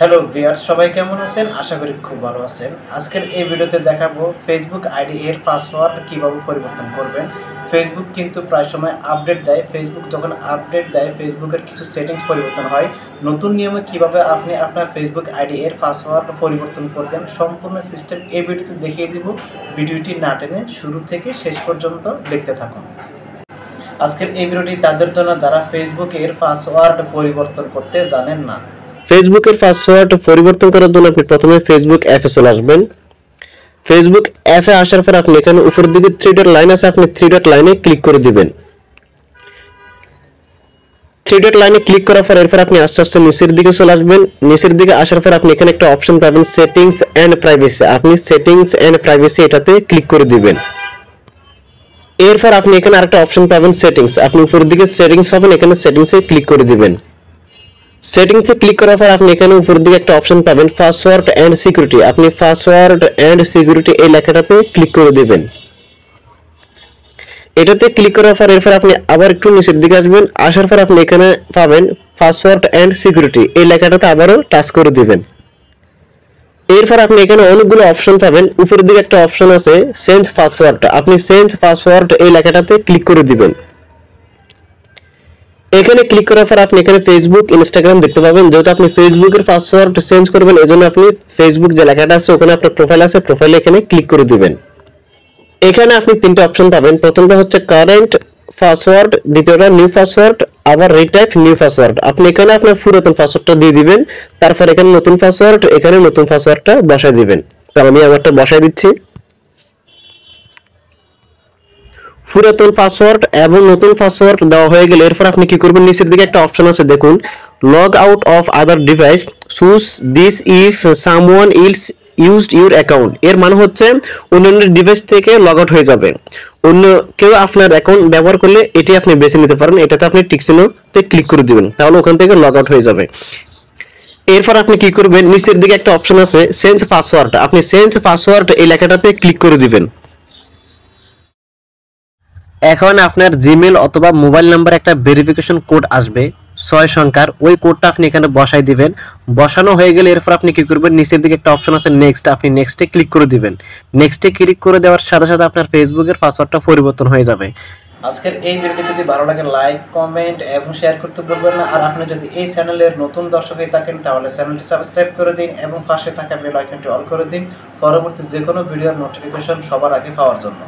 Hello viewers, সবাই কেমন আছেন? আশা করি খুব ভালো আছেন। আজকের এই ভিডিওতে দেখাবো ফেসবুক আইডি এর পাসওয়ার্ড কিভাবে পরিবর্তন করবেন। ফেসবুক কিন্তু প্রায় সময় আপডেট দেয়। ফেসবুক যখন আপডেট দেয়, ফেসবুকের কিছু সেটিংস পরিবর্তন হয়। নতুন নিয়মে কিভাবে আপনি আপনার ফেসবুক আইডি এর পাসওয়ার্ড পরিবর্তন করবেন, সম্পূর্ণ সিস্টেম এই ভিডিওতে দেখিয়ে দিব। ভিডিওটি না টেনে শুরু থেকে শেষ পর্যন্ত দেখতে থাকুন। আজকের এই ভিডিওটি তাদের জন্য যারা ফেসবুকের পাসওয়ার্ড পরিবর্তন করতে জানেন না। ফেসবুকের পাসওয়ার্ড পরিবর্তন করার জন্য আপনি প্রথমে ফেসবুক অ্যাপে চলে আসবেন। ফেসবুক অ্যাপে আসার পর আপনি এখানে উপরের দিকে 3 ডট লাইন আছে, আপনি 3 ডট লাইনে ক্লিক করে দিবেন। 3 ডট লাইনে ক্লিক করার পর এরপর আপনি আস্তে আস্তে নিচের দিকে চলে আসবেন। নিচের দিকে আসার পর আপনি এখানে একটা অপশন পাবেন সেটিংস এন্ড প্রাইভেসি। আপনি সেটিংস এন্ড প্রাইভেসি এটাতে ক্লিক করে দিবেন। এরপর আপনি এখানে আরেকটা অপশন পাবেন সেটিংস। আপনি উপরের দিকে সেটিংস পাবেন, এখানে সেটিংসে ক্লিক করে দিবেন। সেটিংসে ক্লিক করার পর আপনি এখানে উপরের দিকে একটা অপশন পাবেন পাসওয়ার্ড এন্ড সিকিউরিটি। আপনি পাসওয়ার্ড এন্ড সিকিউরিটি এই লেখাটাতে ক্লিক করে দিবেন। এটাতে ক্লিক করার পর এরপর আপনি আবার একটু নিচের দিকে আসবেন। আসার পর আপনি এখানে পাবেন পাসওয়ার্ড এন্ড সিকিউরিটি এই লেখাটাতে আবারও টাচ করে দিবেন। এরপর আপনি এখানে অনেকগুলো অপশন পাবেন। উপরের দিকে একটা অপশন আছে চেঞ্জ পাসওয়ার্ড। আপনি চেঞ্জ পাসওয়ার্ড এই লেখাটাতে ক্লিক করে দিবেন। এখানে ক্লিক করার পর আপনি এখানে ফেসবুক, ইনস্টাগ্রাম দেখতে পাবেন। যেহেতু আপনি ফেসবুকের পাসওয়ার্ড চেঞ্জ করবেন, এজন্য আপনি ফেসবুক যে লেখাটা আছে ওখানে আপনার প্রোফাইল আছে, প্রোফাইলে এখানে ক্লিক করে দিবেন। এখানে আপনি তিনটা অপশন পাবেন। প্রথমটা হচ্ছে কারেন্ট পাসওয়ার্ড, দ্বিতীয়টা নিউ পাসওয়ার্ড, আবার রিটাইপ নিউ পাসওয়ার্ড। আপনি এখানে আপনার পুরাতন পাসওয়ার্ডটা দিয়ে দিবেন, তারপর এখানে নতুন পাসওয়ার্ড, এখানে নতুন পাসওয়ার্ডটা বসায় দিবেন। তো আমি আমারটা বসায় দিচ্ছি। পুরাতন পাসওয়ার্ড এবং নতুন পাসওয়ার্ড দেওয়া হয়ে গেলে এরপর আপনি কি করবেন, নিচের দিকে একটা অপশন আছে দেখুন, log out of other device, choose this if someone else used your account. এর মানে হচ্ছে অন্যান্য ডিভাইস থেকে লগ আউট হয়ে যাবে। অন্য কেউ আপনার অ্যাকাউন্ট ব্যবহার করলে এটি আপনি বেছে নিতে পারেন। এটাতে আপনি টিক চিহ্নতে ক্লিক করে দিবেন, তাহলে ওখান থেকে লগ আউট হয়ে যাবে। এরপর আপনি কি করবেন, নিচের দিকে একটা অপশন আছে চেঞ্জ পাসওয়ার্ড। আপনি চেঞ্জ পাসওয়ার্ড এই লেখাটাতে ক্লিক করে দিবেন। এখন আপনার জিমেল অথবা মোবাইল নাম্বার একটা ভেরিফিকেশন কোড আসবে 6 সংখ্যার, ওই কোডটা আপনি এখানে বসাই দিবেন। বসানো হয়ে গেলে এরপর আপনি কি করবেন, নিচের দিকে একটা অপশন আছে নেক্সট, আপনি নেক্সটে ক্লিক করে দিবেন। নেক্সটে ক্লিক করে দেওয়ার সাথে সাথে আপনার ফেসবুকের পাসওয়ার্ডটা পরিবর্তন হয়ে যাবে। আজকের এই ভিডিওটি যদি ভালো লাগে লাইক, কমেন্ট এবং শেয়ার করতে ভুলবেন না। আর আপনি যদি এই চ্যানেলের নতুন দর্শক হয়ে থাকেন তাহলে চ্যানেলটি সাবস্ক্রাইব করে দিন এবং পাশে থাকা বেল আইকনটি অল করে দিন পরবর্তী যে কোনো ভিডিওর নোটিফিকেশন সবার আগে পাওয়ার জন্য।